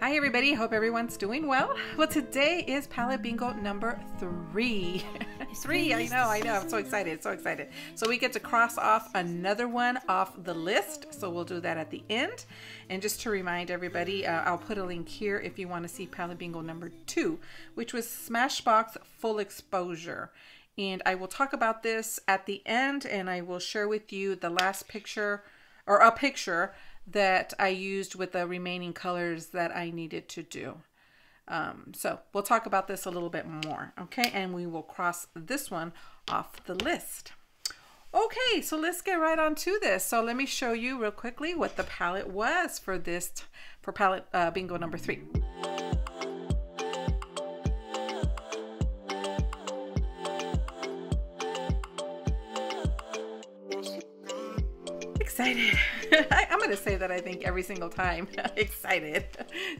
Hi everybody, hope everyone's doing well. Well, today is palette bingo number 3. 3, I know, I'm so excited, So we get to cross off another one off the list, so we'll do that at the end. And just to remind everybody, I'll put a link here if you want to see palette bingo number 2, which was Smashbox Full Exposure. And I will talk about this at the end, and I will share with you the last picture, or a picture that I used with the remaining colors that I needed to do. So we'll talk about this a little bit more, okay? And we will cross this one off the list. Okay, so let's get right on to this. So let me show you real quickly what the palette was for this, for palette bingo number 3. Excited. I'm going to say that I think every single time. Excited.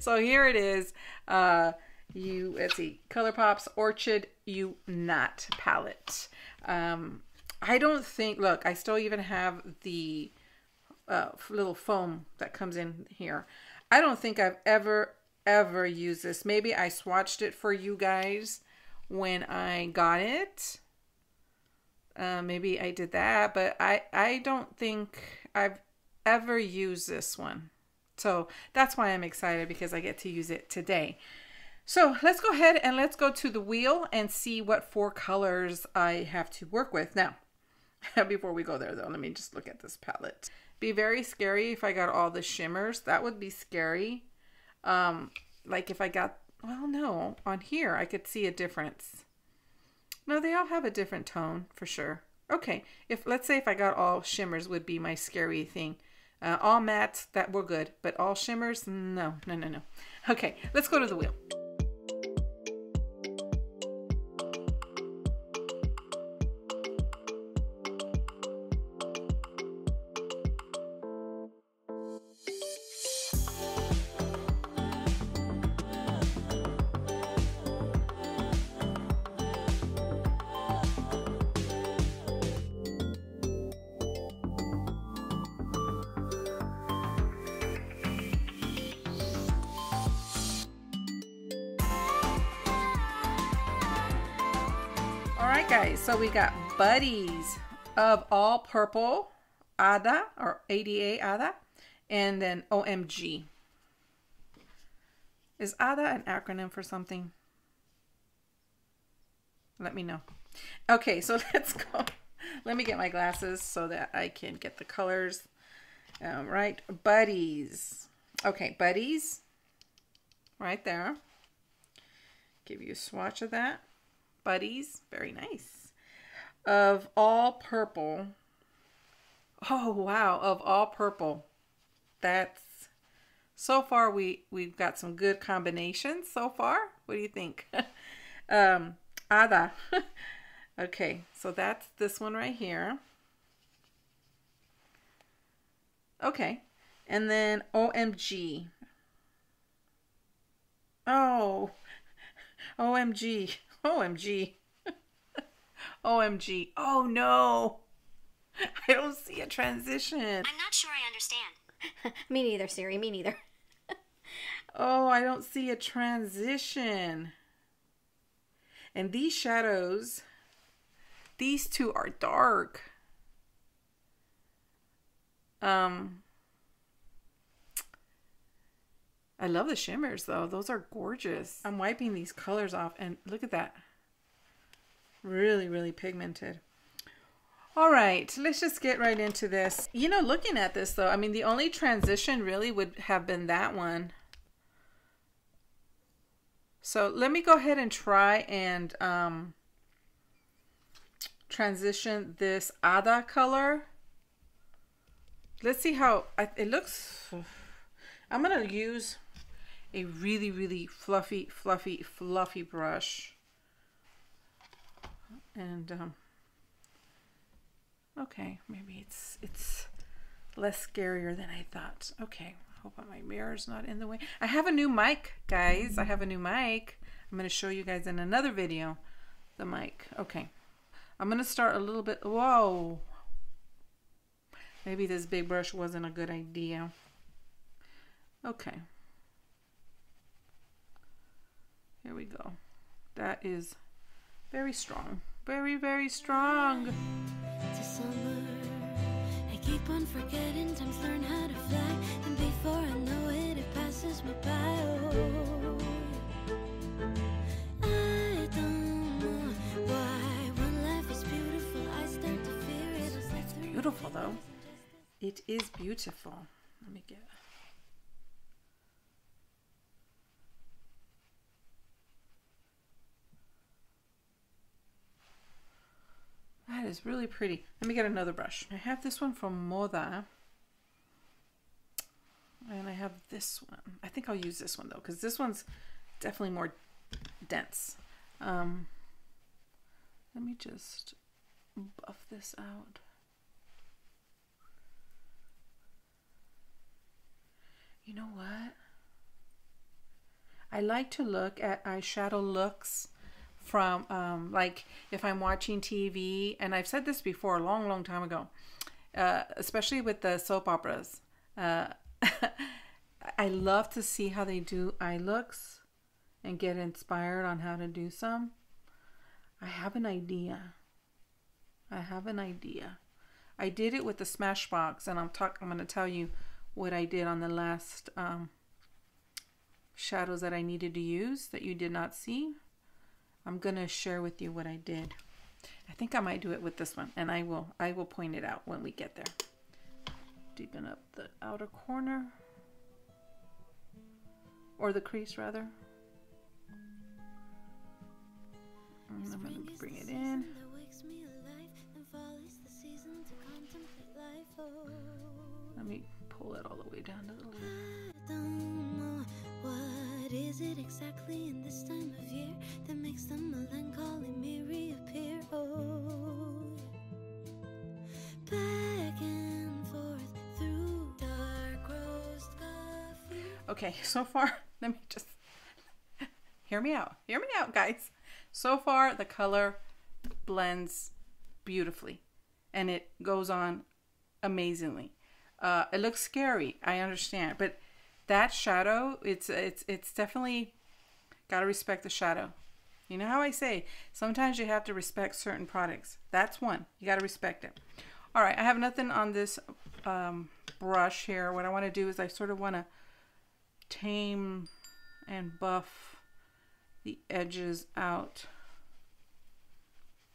So here it is. Let's see, Colourpop's Orchid You Not palette. I don't think, look, I still even have the little foam that comes in here. I don't think I've ever used this. Maybe I swatched it for you guys when I got it. Maybe I did that, but I don't think I've ever used this one. So that's why I'm excited, because I get to use it today. So let's go ahead and let's go to the wheel and see what 4 colors I have to work with. Now, before we go there though, let me just look at this palette. Be very scary if I got all the shimmers. That would be scary. Like if I got, well, no, on here I could see a difference. No, they all have a different tone for sure. Okay, let's say if I got all shimmers would be my scary thing. All mattes, that were good, but all shimmers, no. Okay, let's go to the wheel. Alright guys, so we got Buddies of All Purple, ADA, or ADA, ADA, and then OMG. Is ADA an acronym for something? Let me know. Okay, so let's go. Let me get my glasses so that I can get the colors. Right, Buddies. Okay, Buddies, right there. Give you a swatch of that. Buddies, very nice. Of All Purple. Oh wow, Of All Purple. That's, so far we've got some good combinations so far. What do you think? Ada. Okay, so that's this one right here. Okay, and then OMG. Oh, OMG. OMG. OMG. Oh no. I don't see a transition. I'm not sure I understand. Me neither, Siri. Me neither. Oh, I don't see a transition. And these shadows, these two are dark. I love the shimmers though. Those are gorgeous. I'm wiping these colors off and look at that. Really, really pigmented. All right, let's just get right into this. You know, looking at this though, I mean, the only transition really would have been that one. So let me go ahead and try and transition this Ada color. Let's see how it looks. I'm gonna use a really, really fluffy brush. And okay, maybe it's less scarier than I thought. Okay, hope my mirror's not in the way. I have a new mic, guys. I have a new mic. I'm going to show you guys in another video the mic. Okay, I'm going to start a little bit. Whoa, maybe this big brush wasn't a good idea. Okay. Here we go. That is very strong. Very, very strong. To summer, I keep on forgetting, times learn how to fly, and before I know it, it passes me by. Oh, I don't know why when life is beautiful, I start to fear it. It's beautiful though. It is beautiful. Let me get. That is really pretty. Let me get another brush. I have this one from Moda. And I have this one. I think I'll use this one though, because this one's definitely more dense. Let me just buff this out. You know what? I like to look at eyeshadow looks from like if I'm watching TV, and I've said this before a long, long time ago, especially with the soap operas. I love to see how they do eye looks and get inspired on how to do some. I have an idea. I did it with the Smashbox, and I'm going to tell you what I did on the last shadows that I needed to use that you did not see. I'm going to share with you what I did. I think I might do it with this one, and I will point it out when we get there. Deepen up the outer corner, or the crease rather. And I'm going to bring it in. Let me pull it all the way down to the lid. I don't know what is it exactly in this time of year that makes the melancholy me reappear. Oh, back and forth through dark roast coffee. Okay, so far, let me just hear me out, guys. So far, the color blends beautifully, and it goes on amazingly. It looks scary, I understand, but that shadow, it's definitely gotta respect the shadow. You know how I say sometimes you have to respect certain products. That's one. You gotta respect it. All right, I have nothing on this brush here. What I want to do is I sort of want to tame and buff the edges out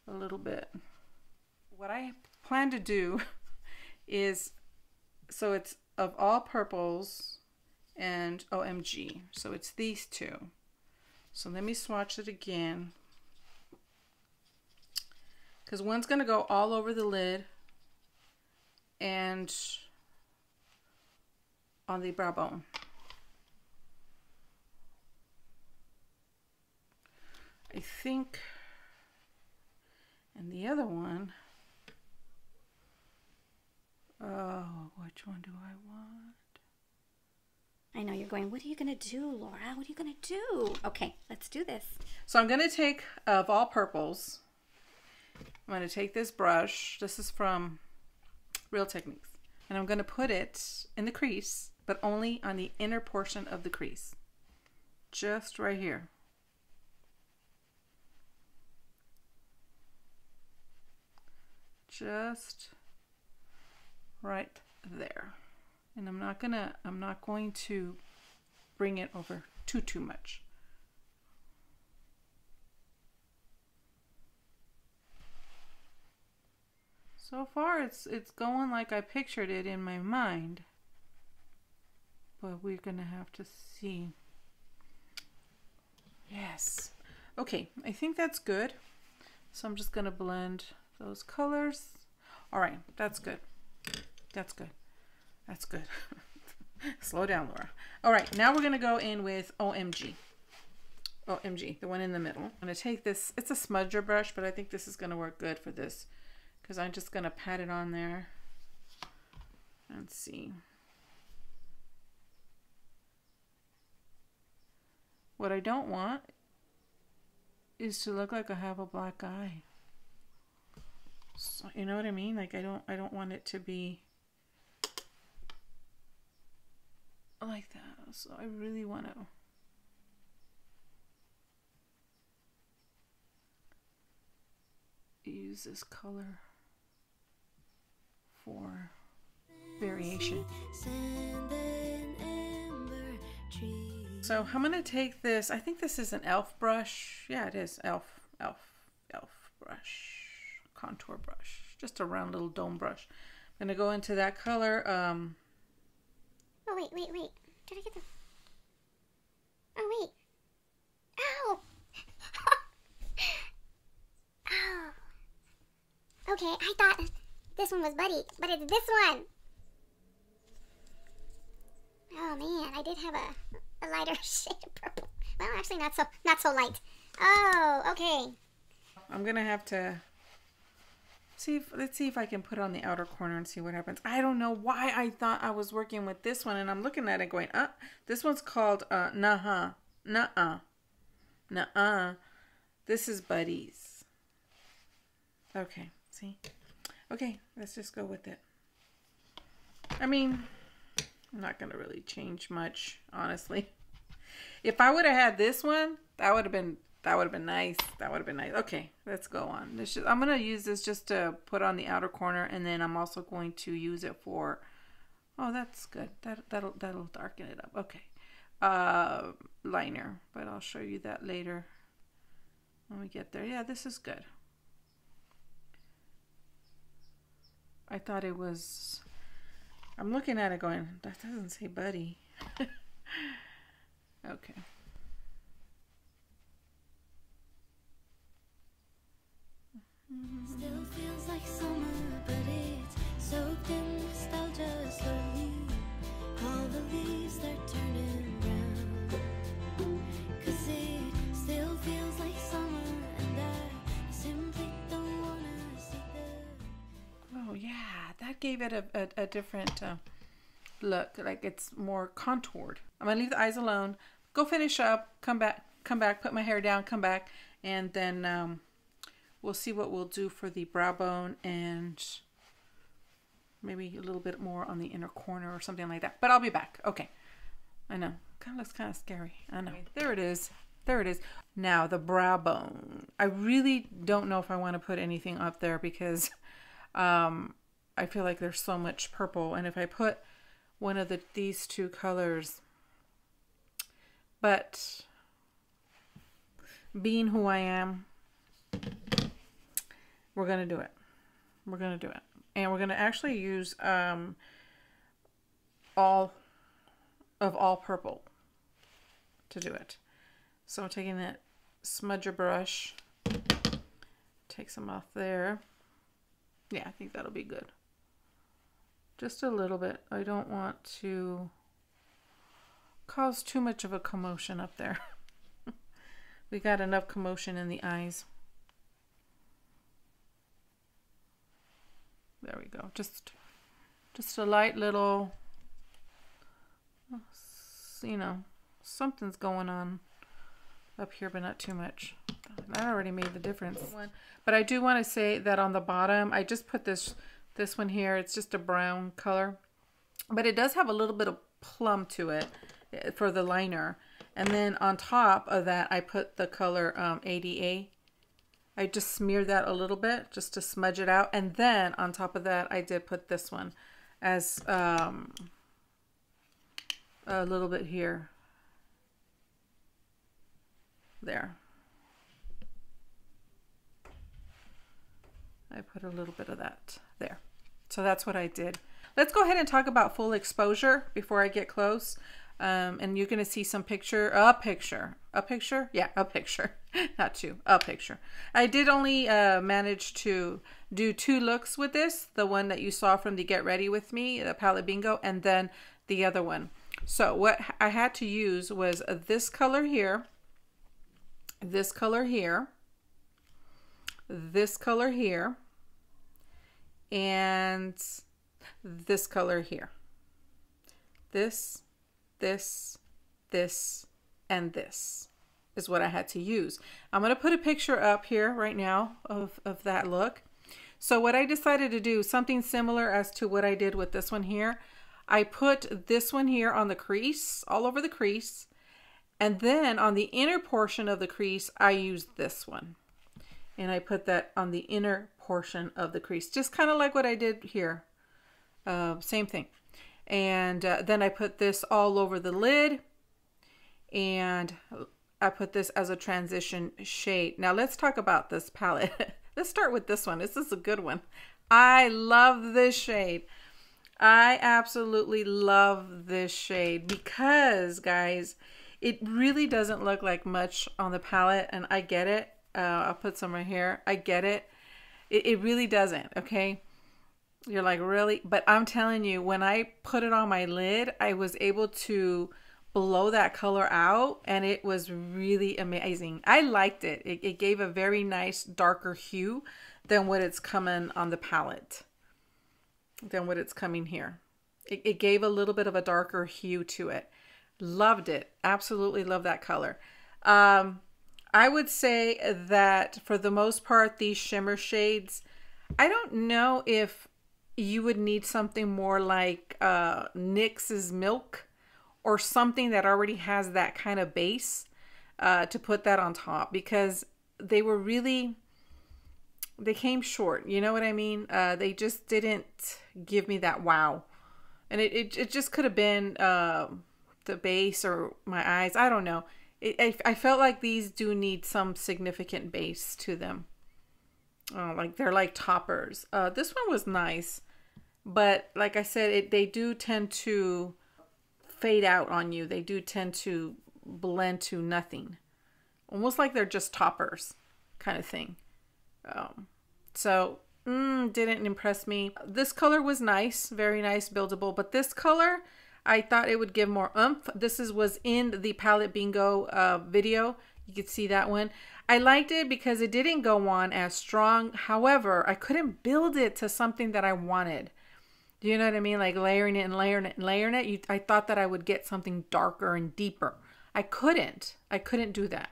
a little bit. What I plan to do is, so it's of all purples and OMG. So it's these two. So let me swatch it again, because one's going to go all over the lid and on the brow bone. I think, and the other one, oh, which one do I want? I know you're going, what are you going to do, Laura? What are you going to do? Okay, let's do this. So I'm going to take, of all purples, I'm going to take this brush. This is from Real Techniques. And I'm going to put it in the crease, but only on the inner portion of the crease. Just right here. Just right there. And I'm not going to bring it over too much. So far it's going like I pictured it in my mind. But we're gonna have to see. Yes. Okay, I think that's good. So I'm just gonna blend those colors. All right, that's good. That's good. That's good. Slow down, Laura. All right, now we're gonna go in with OMG. OMG, the one in the middle. I'm gonna take this, it's a smudger brush, but I think this is gonna work good for this, because I'm just gonna pat it on there. Let's see. What I don't want is to look like I have a black eye. So, you know what I mean? Like I don't want it to be like that. So I really want to use this color for variation. So I'm gonna take this, I think this is an elf brush. Yeah, it is elf brush, contour brush, just a round little dome brush. I'm gonna go into that color. Oh, wait. Did I get the... Oh, wait. Ow! Oh. Okay, I thought this one was Buddy, but it's this one. Oh man, I did have a lighter shade of purple. Well, actually not so light. Oh, okay. I'm gonna have to let's see if I can put it on the outer corner and see what happens. I don't know why I thought I was working with this one, and I'm looking at it going, this one's called Nuh-uh. This is Buddies. Okay, see? Okay, let's just go with it. I mean, I'm not gonna really change much, honestly. If I would have had this one, that would have been nice. That would have been nice. Okay, let's go on. I'm gonna use this just to put on the outer corner, and then I'm also going to use it for. Oh, that's good. That'll darken it up. Okay, liner, but I'll show you that later when we get there. Yeah, this is good. I thought it was. I'm looking at it going, that doesn't say Buddy. Okay. Still feels like summer, but it's soaked in nostalgia slowly. All the leaves, they're turning brown. 'Cause it still feels like summer, and I simply don't wanna see them. Oh yeah, that gave it a different look. Like it's more contoured. I'm gonna leave the eyes alone. Go finish up. Come back. Put my hair down. Come back, and then we'll see what we'll do for the brow bone and maybe a little bit more on the inner corner or something like that. But I'll be back. Okay. I know. Kind of looks kind of scary. I know. There it is. There it is. Now the brow bone. I really don't know if I want to put anything up there because I feel like there's so much purple, and if I put one of these two colors, but being who I am, we're gonna do it. We're gonna do it, and we're gonna actually use all purple to do it. So I'm taking that smudger brush, take some off there. Yeah, I think that'll be good. Just a little bit. I don't want to cause too much of a commotion up there. We got enough commotion in the eyes. There we go. Just a light little, you know, something's going on up here, but not too much. That already made the difference. But I do want to say that on the bottom, I just put this one here. It's just a brown color, but it does have a little bit of plum to it for the liner. And then on top of that, I put the color ADA. I just smeared that a little bit just to smudge it out. And then on top of that, I did put this one as a little bit here. There. I put a little bit of that there. So that's what I did. Let's go ahead and talk about full exposure before I get close. And you're going to see some picture. Yeah, a picture. Not two, a picture. I did only manage to do 2 looks with this. The one that you saw from the Get Ready With Me, the palette bingo, and then the other one. So what I had to use was this color here, this color here, this color here, and this color here. This, and this is what I had to use. I'm going to put a picture up here right now of that look. So what I decided to do, something similar as to what I did with this one here. I put this one here on the crease, all over the crease. And then on the inner portion of the crease, I used this one. and I put that on the inner portion of the crease, just kind of like what I did here. Same thing. And then I put this all over the lid, and I put this as a transition shade. Now let's talk about this palette. Let's start with this one. This is a good one. I love this shade. I absolutely love this shade because, guys, it really doesn't look like much on the palette, and I get it. I'll put some right here. I get it. It really doesn't, okay? You're like, really? But I'm telling you, when I put it on my lid, I was able to blow that color out, and it was really amazing. I liked it. It gave a very nice darker hue than what it's coming on the palette, than what it's coming here. It gave a little bit of a darker hue to it. Loved it. Absolutely love that color. I would say that for the most part, these shimmer shades, I don't know if you would need something more like NYX's Milk or something that already has that kind of base to put that on top, because they were really, they came short. You know what I mean? They just didn't give me that wow. And it just could have been the base or my eyes. I don't know. I felt like these do need some significant base to them. Like they're like toppers. This one was nice, but like I said, they do tend to fade out on you. They do tend to blend to nothing, almost like they're just toppers kind of thing. So didn't impress me. This color was nice, very nice, buildable, but this color, I thought it would give more oomph. This was in the Palette Bingo video. You could see that one. I liked it because it didn't go on as strong. However, I couldn't build it to something that I wanted. Do you know what I mean? Like layering it and layering it and layering it. I thought that I would get something darker and deeper. I couldn't do that.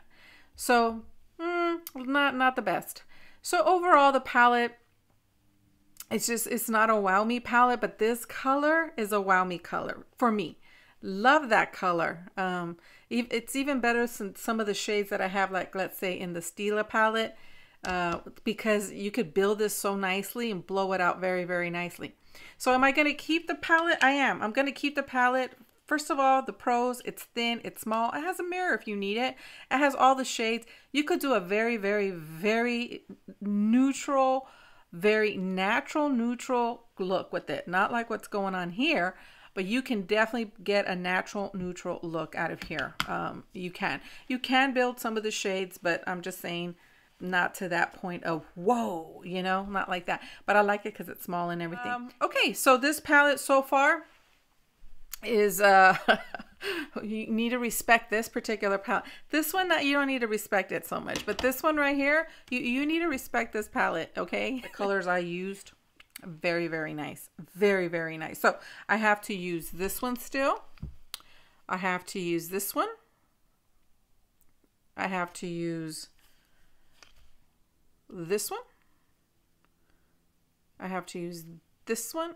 So, not the best. So overall, the palette, it's not a wow me palette, but this color is a wow me color for me. Love that color. It's even better than some of the shades that I have, like let's say in the Stila palette, because you could build this so nicely and blow it out very, very nicely. So am I going to keep the palette? I am. I'm going to keep the palette. First of all, the pros, it's thin, it's small. It has a mirror if you need it. It has all the shades. You could do a very, very, very neutral, very natural, neutral look with it. Not like what's going on here, but you can definitely get a natural, neutral look out of here. You can build some of the shades, but I'm just saying, not to that point of whoa, you know, not like that. But I like it because it's small and everything. Okay, so this palette so far is you need to respect this particular palette. This one, you don't need to respect it so much, but this one right here, you need to respect this palette. Okay, the colors I used, very, very nice, very, very nice. So I have to use this one still. I have to use this one. I have to use this one. I have to use this one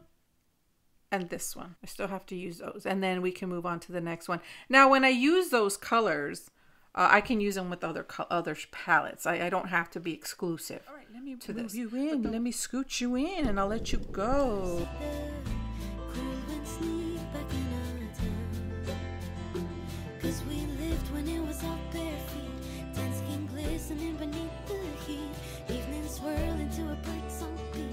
and this one. I still have to use those, and then we can move on to the next one. Now when I use those colors, I can use them with other palettes. I don't have to be exclusive. All right, let me move you in. Let me scoot you in and I'll let you go. Cause we lived when it was all bare feet, tan skin glistening beneath the heat, evening swirl into a bright song beat.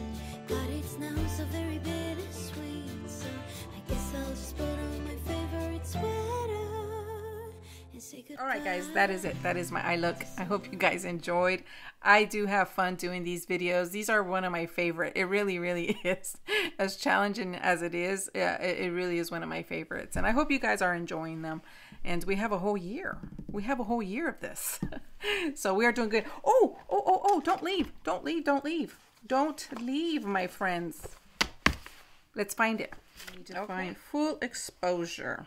God, it's now so very bittersweet. So I guess I'll just put on my favorite sweater and say goodbye. All right, guys, that is it. That is my eye look. I hope you guys enjoyed. I do have fun doing these videos. These are one of my favorite. It really, really is. As challenging as it is, it really is one of my favorites. And I hope you guys are enjoying them. And we have a whole year. We have a whole year of this. So we are doing good. Oh, don't leave. Don't leave. Don't leave. Don't leave, my friends. Let's find it. We need to find full exposure.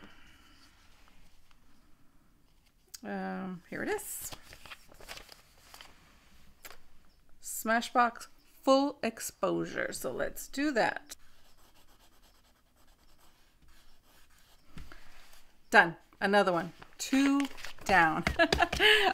Here it is. Smashbox full exposure. So let's do that. Done. Another one. 2 down.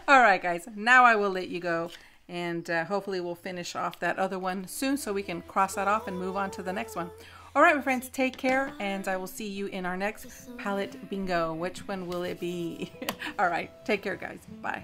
All right, guys. Now I will let you go. And hopefully we'll finish off that other one soon so we can cross that off and move on to the next one. All right, my friends, take care, and I will see you in our next palette bingo. Which one will it be? All right, take care, guys. Bye.